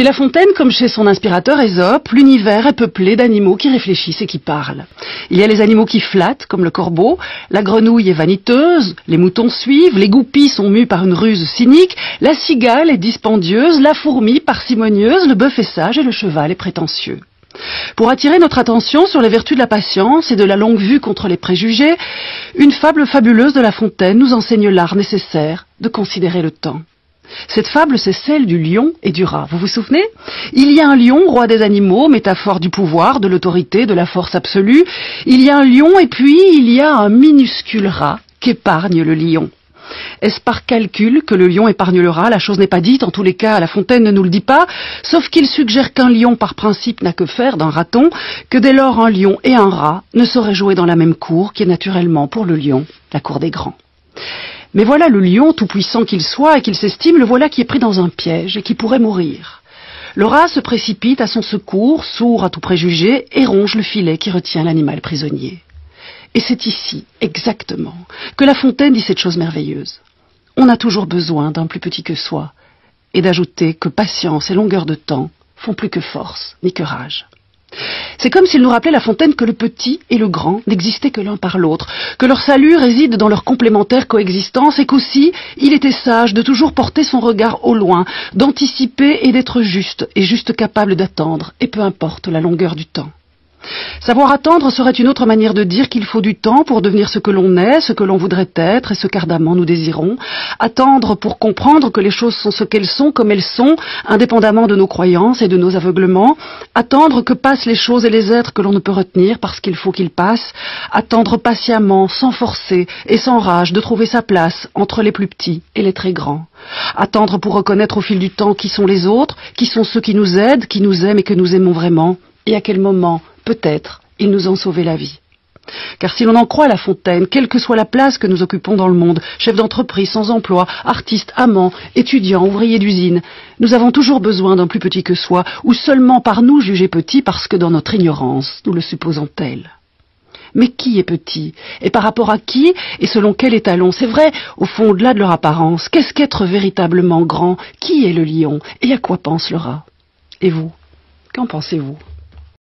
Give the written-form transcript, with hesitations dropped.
Chez La Fontaine, comme chez son inspirateur Ésope, l'univers est peuplé d'animaux qui réfléchissent et qui parlent. Il y a les animaux qui flattent, comme le corbeau, la grenouille est vaniteuse, les moutons suivent, les goupilles sont mues par une ruse cynique, la cigale est dispendieuse, la fourmi parcimonieuse, le bœuf est sage et le cheval est prétentieux. Pour attirer notre attention sur les vertus de la patience et de la longue vue contre les préjugés, une fable fabuleuse de La Fontaine nous enseigne l'art nécessaire de considérer le temps. Cette fable, c'est celle du lion et du rat. Vous vous souvenez? Il y a un lion, roi des animaux, métaphore du pouvoir, de l'autorité, de la force absolue. Il y a un lion et puis il y a un minuscule rat qu'épargne le lion. Est-ce par calcul que le lion épargne le rat? La chose n'est pas dite, en tous les cas, La Fontaine ne nous le dit pas, sauf qu'il suggère qu'un lion, par principe, n'a que faire d'un raton, que dès lors un lion et un rat ne sauraient jouer dans la même cour, qui est naturellement, pour le lion, la cour des grands. Mais voilà le lion, tout puissant qu'il soit et qu'il s'estime, le voilà qui est pris dans un piège et qui pourrait mourir. Le rat se précipite à son secours, sourd à tout préjugé, et ronge le filet qui retient l'animal prisonnier. Et c'est ici, exactement, que La Fontaine dit cette chose merveilleuse. On a toujours besoin d'un plus petit que soi, et d'ajouter que patience et longueur de temps font plus que force, ni que rage. C'est comme s'il nous rappelait La Fontaine que le petit et le grand n'existaient que l'un par l'autre, que leur salut réside dans leur complémentaire coexistence et qu'aussi il était sage de toujours porter son regard au loin, d'anticiper et d'être juste, et juste capable d'attendre, et peu importe la longueur du temps. Savoir attendre serait une autre manière de dire qu'il faut du temps pour devenir ce que l'on est, ce que l'on voudrait être et ce qu'ardemment nous désirons. Attendre pour comprendre que les choses sont ce qu'elles sont, comme elles sont, indépendamment de nos croyances et de nos aveuglements. Attendre que passent les choses et les êtres que l'on ne peut retenir parce qu'il faut qu'ils passent. Attendre patiemment, sans forcer et sans rage de trouver sa place entre les plus petits et les très grands. Attendre pour reconnaître au fil du temps qui sont les autres, qui sont ceux qui nous aident, qui nous aiment et que nous aimons vraiment, et à quel moment peut-être, ils nous ont sauvé la vie. Car si l'on en croit La Fontaine, quelle que soit la place que nous occupons dans le monde, chef d'entreprise, sans emploi, artiste, amant, étudiant, ouvrier d'usine, nous avons toujours besoin d'un plus petit que soi, ou seulement par nous jugé petit parce que dans notre ignorance, nous le supposons tel. Mais qui est petit? Et par rapport à qui? Et selon quel étalon? C'est vrai, au fond, au-delà de leur apparence, qu'est-ce qu'être véritablement grand? Qui est le lion? Et à quoi pense le rat? Et vous? Qu'en pensez-vous?